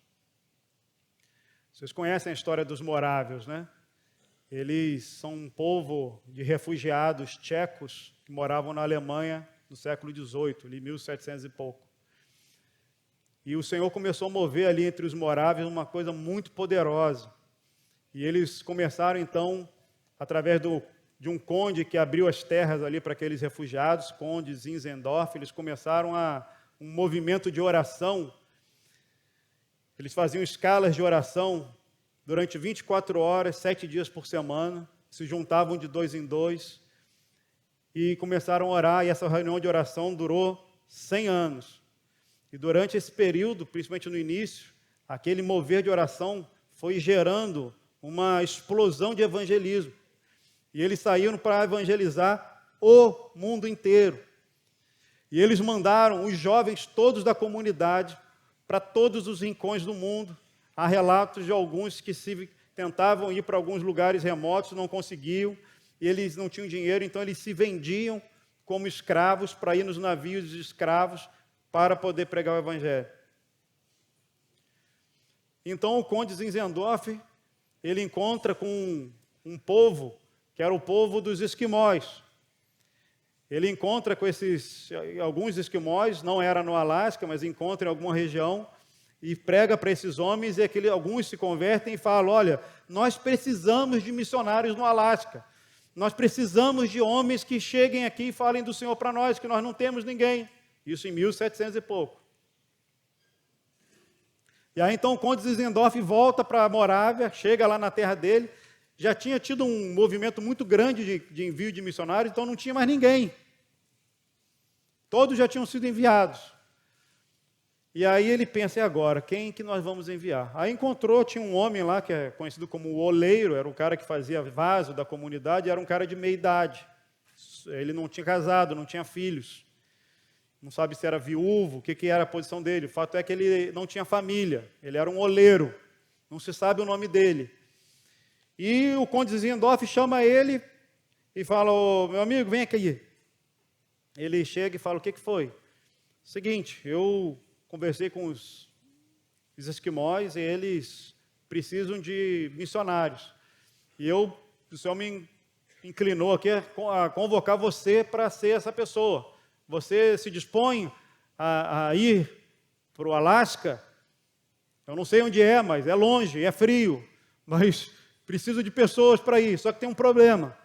Vocês conhecem a história dos morávios, né? Eles são um povo de refugiados tchecos que moravam na Alemanha no século XVIII, ali 1700 e pouco. E o Senhor começou a mover ali entre os morávios uma coisa muito poderosa. E eles começaram então, através de um conde que abriu as terras ali para aqueles refugiados, conde Zinzendorf, eles começaram um movimento de oração. Eles faziam escalas de oração durante 24 horas, 7 dias por semana, se juntavam de 2 em 2 e começaram a orar, e essa reunião de oração durou 100 anos. E durante esse período, principalmente no início, aquele mover de oração foi gerando uma explosão de evangelismo. E eles saíram para evangelizar o mundo inteiro. E eles mandaram os jovens todos da comunidade para todos os rincões do mundo. Há relatos de alguns que tentavam ir para alguns lugares remotos, não conseguiam, e eles não tinham dinheiro, então eles se vendiam como escravos para ir nos navios de escravos para poder pregar o evangelho. Então o conde Zinzendorf, ele encontra com um povo, que era o povo dos esquimós. Ele encontra com alguns esquimós, não era no Alasca, mas encontra em alguma região, e prega para esses homens, e alguns se convertem e falam, olha, nós precisamos de missionários no Alasca. Nós precisamos de homens que cheguem aqui e falem do Senhor para nós, que nós não temos ninguém. Isso em 1700 e pouco. E aí então o conde Zinzendorf volta para a Morávia, chega lá na terra dele, já tinha tido um movimento muito grande de envio de missionários, então não tinha mais ninguém. Todos já tinham sido enviados. E aí ele pensa, e agora, quem que nós vamos enviar? Aí tinha um homem lá, que é conhecido como o oleiro, era o cara que fazia vaso da comunidade, era um cara de meia idade. Ele não tinha casado, não tinha filhos. Não sabe se era viúvo, o que era a posição dele. O fato é que ele não tinha família, ele era um oleiro, não se sabe o nome dele. E o conde Zinzendorf chama ele e fala, meu amigo, vem aqui. Ele chega e fala, o que foi? Seguinte, eu conversei com os esquimós e eles precisam de missionários. E o Senhor me inclinou aqui a convocar você para ser essa pessoa. Você se dispõe a ir para o Alasca? Eu não sei onde é, mas é longe, é frio. Mas preciso de pessoas para ir, só que tem um problema.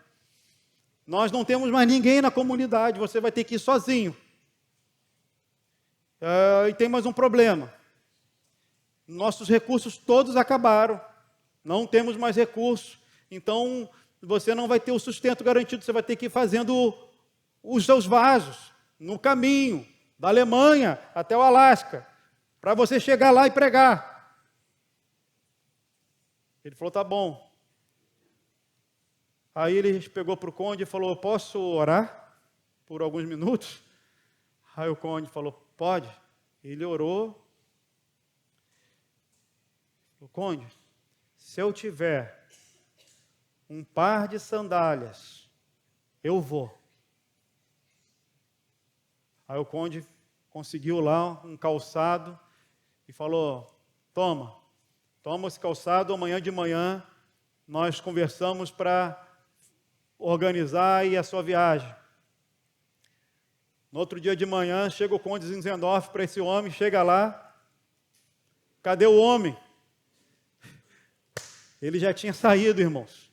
Nós não temos mais ninguém na comunidade, você vai ter que ir sozinho. E tem mais um problema. Nossos recursos todos acabaram. Não temos mais recursos. Então, você não vai ter o sustento garantido. Você vai ter que ir fazendo os seus vasos no caminho da Alemanha até o Alasca, para você chegar lá e pregar. Ele falou, tá bom. Aí ele pegou para o conde e falou, posso orar por alguns minutos? Aí o conde falou, pode. Ele orou. O conde, se eu tiver um par de sandálias, eu vou. Aí o conde conseguiu lá um calçado e falou, toma esse calçado, amanhã de manhã nós conversamos para organizar aí a sua viagem. No outro dia de manhã, chega o conde Zinzendorf para esse homem, chega lá, cadê o homem? Ele já tinha saído, irmãos.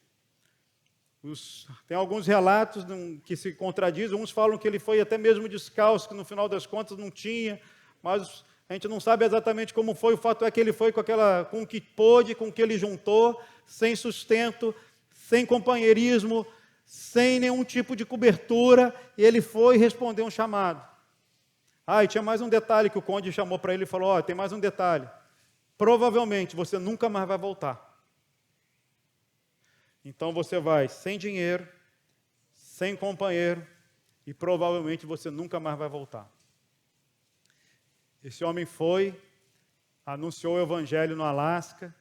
Tem alguns relatos que se contradizem, uns falam que ele foi até mesmo descalço, que no final das contas não tinha, mas a gente não sabe exatamente como foi, o fato é que ele foi com o que pôde, com o que ele juntou, sem sustento, sem companheirismo, sem nenhum tipo de cobertura, e ele foi responder um chamado. E tinha mais um detalhe que o conde chamou para ele e falou, tem mais um detalhe, provavelmente você nunca mais vai voltar. Então você vai sem dinheiro, sem companheiro, e provavelmente você nunca mais vai voltar. Esse homem foi, anunciou o evangelho no Alasca,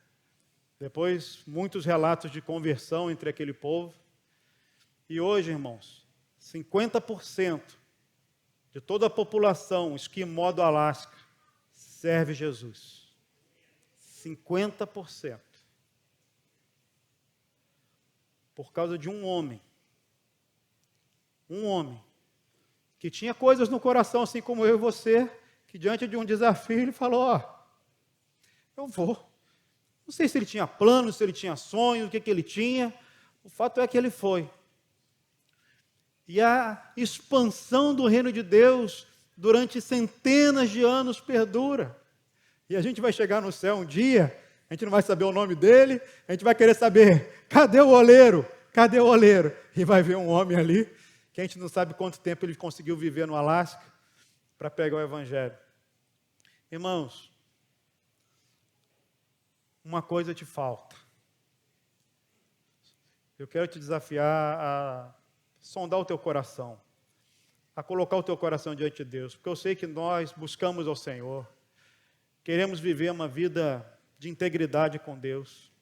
depois muitos relatos de conversão entre aquele povo, e hoje, irmãos, 50% de toda a população esquimó do Alasca serve Jesus. 50%. Por causa de um homem, que tinha coisas no coração, assim como eu e você, que diante de um desafio ele falou, eu vou. Não sei se ele tinha planos, se ele tinha sonhos, o que ele tinha, o fato é que ele foi. E a expansão do reino de Deus durante centenas de anos perdura. E a gente vai chegar no céu um dia, a gente não vai saber o nome dele, a gente vai querer saber, cadê o oleiro? Cadê o oleiro? E vai ver um homem ali, que a gente não sabe quanto tempo ele conseguiu viver no Alasca, para pegar o evangelho. Irmãos, uma coisa te falta. Eu quero te desafiar a sondar o teu coração, a colocar o teu coração diante de Deus, porque eu sei que nós buscamos ao Senhor, queremos viver uma vida de integridade com Deus,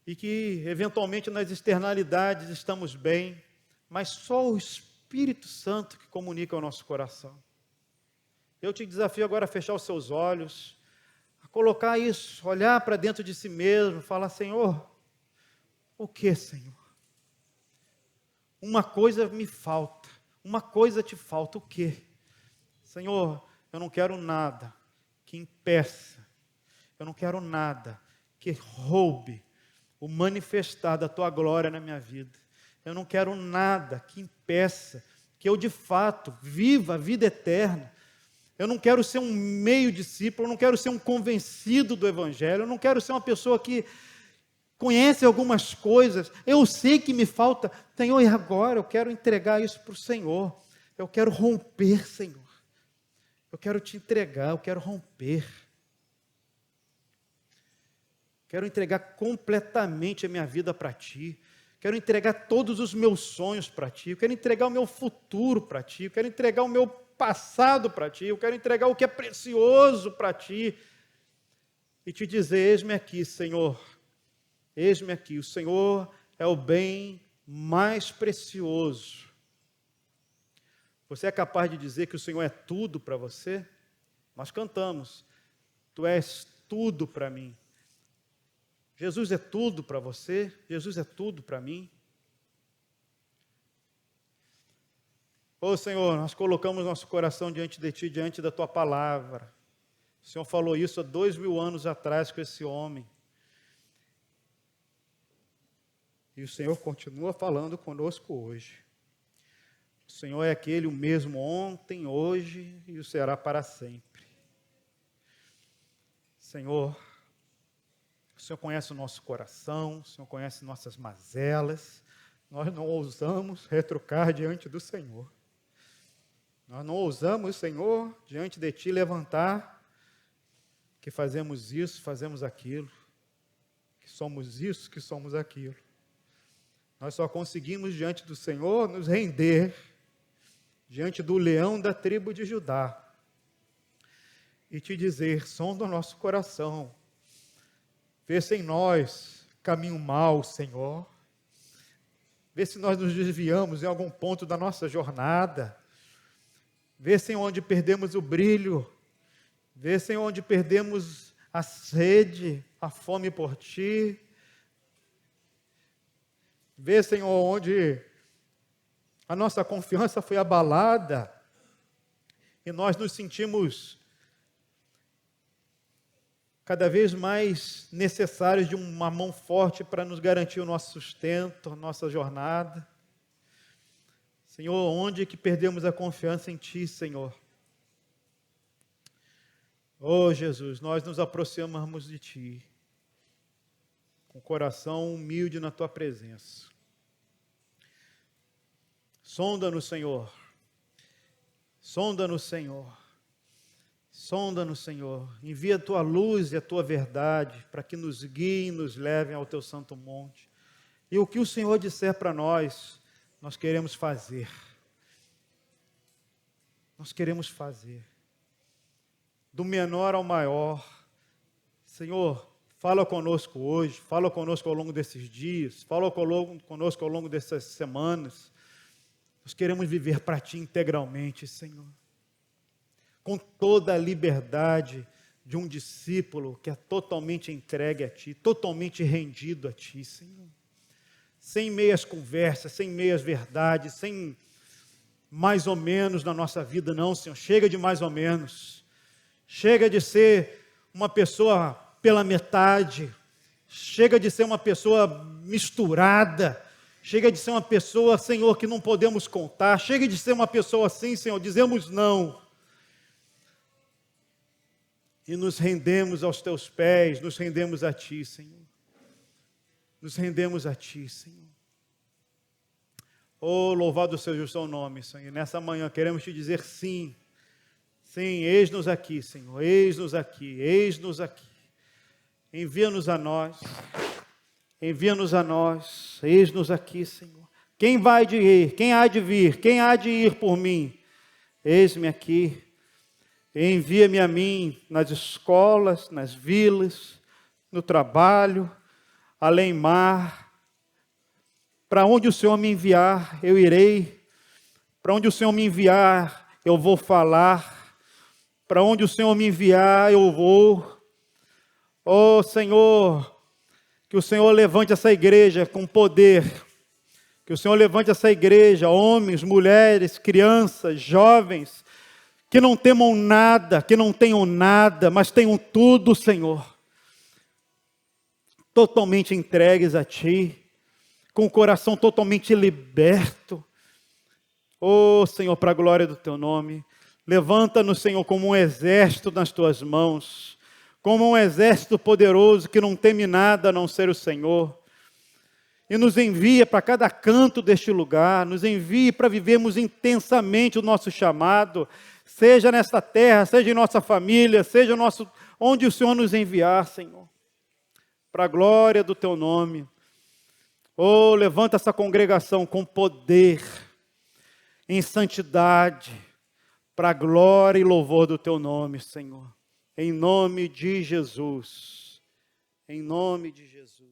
e que eventualmente nas externalidades estamos bem, mas só o Espírito Santo que comunica o nosso coração. Eu te desafio agora a fechar os seus olhos, a colocar isso, olhar para dentro de si mesmo, falar: Senhor, o que, Senhor? Uma coisa me falta, uma coisa te falta, o quê? Senhor, eu não quero nada que impeça, eu não quero nada que roube o manifestar da Tua glória na minha vida. Eu não quero nada que impeça que eu de fato viva a vida eterna. Eu não quero ser um meio discípulo, eu não quero ser um convencido do Evangelho, eu não quero ser uma pessoa que conhece algumas coisas, eu sei que me falta, Senhor, e agora eu quero entregar isso para o Senhor, eu quero romper, Senhor, eu quero te entregar, eu quero romper, quero entregar completamente a minha vida para Ti, quero entregar todos os meus sonhos para Ti, eu quero entregar o meu futuro para Ti, eu quero entregar o meu passado para Ti, eu quero entregar o que é precioso para Ti, e te dizer: eis-me aqui, Senhor, eis-me aqui. O Senhor é o bem mais precioso. Você é capaz de dizer que o Senhor é tudo para você? Nós cantamos: Tu és tudo para mim. Jesus é tudo para você? Jesus é tudo para mim? Ô Senhor, nós colocamos nosso coração diante de Ti, diante da Tua palavra. O Senhor falou isso há 2000 anos atrás com esse homem. E o Senhor continua falando conosco hoje. O Senhor é aquele o mesmo ontem, hoje e o será para sempre. Senhor, o Senhor conhece o nosso coração, o Senhor conhece nossas mazelas. Nós não ousamos retrucar diante do Senhor. Nós não ousamos, Senhor, diante de Ti levantar que fazemos isso, fazemos aquilo, que somos isso, que somos aquilo. Nós só conseguimos diante do Senhor nos render diante do leão da tribo de Judá e Te dizer: sonda o nosso coração, vê se em nós caminho mau, Senhor, vê se nós nos desviamos em algum ponto da nossa jornada, vê se em onde perdemos o brilho, vê se em onde perdemos a sede, a fome por Ti, vê, Senhor, onde a nossa confiança foi abalada e nós nos sentimos cada vez mais necessários de uma mão forte para nos garantir o nosso sustento, a nossa jornada. Senhor, onde que perdemos a confiança em Ti, Senhor? Oh, Jesus, nós nos aproximamos de Ti, com o coração humilde na Tua presença. Sonda-nos, Senhor. Sonda-nos, Senhor. Sonda-nos, Senhor. Envia a Tua luz e a Tua verdade para que nos guiem e nos levem ao Teu santo monte. E o que o Senhor disser para nós, nós queremos fazer. Nós queremos fazer. Do menor ao maior. Senhor, fala conosco hoje, fala conosco ao longo desses dias, fala conosco ao longo dessas semanas. Nós queremos viver para Ti integralmente, Senhor. Com toda a liberdade de um discípulo que é totalmente entregue a Ti, totalmente rendido a Ti, Senhor. Sem meias conversas, sem meias verdades, sem mais ou menos na nossa vida, não, Senhor. Chega de mais ou menos. Chega de ser uma pessoa pela metade. Chega de ser uma pessoa misturada. Chega de ser uma pessoa, Senhor, que não podemos contar. Chega de ser uma pessoa assim, Senhor, dizemos não. E nos rendemos aos Teus pés, nos rendemos a Ti, Senhor. Nos rendemos a Ti, Senhor. Oh, louvado seja o Seu nome, Senhor. Nessa manhã queremos Te dizer sim. Sim, eis-nos aqui, Senhor. Eis-nos aqui, eis-nos aqui. Envia-nos a nós. Envia-nos a nós. Eis-nos aqui, Senhor. Quem vai de ir? Quem há de vir? Quem há de ir por mim? Eis-me aqui. Envia-me a mim nas escolas, nas vilas, no trabalho, além mar. Para onde o Senhor me enviar, eu irei. Para onde o Senhor me enviar, eu vou falar. Para onde o Senhor me enviar, eu vou. Oh, Senhor, que o Senhor levante essa igreja com poder. Que o Senhor levante essa igreja, homens, mulheres, crianças, jovens, que não temam nada, que não tenham nada, mas tenham tudo, Senhor. Totalmente entregues a Ti, com o coração totalmente liberto. Oh, Senhor, para a glória do Teu nome, levanta-nos, Senhor, como um exército nas Tuas mãos, como um exército poderoso que não teme nada a não ser o Senhor. E nos envia para cada canto deste lugar, nos envia para vivermos intensamente o nosso chamado, seja nesta terra, seja em nossa família, seja onde o Senhor nos enviar, Senhor. Para a glória do Teu nome. Oh, levanta essa congregação com poder, em santidade, para a glória e louvor do Teu nome, Senhor. Em nome de Jesus. Em nome de Jesus.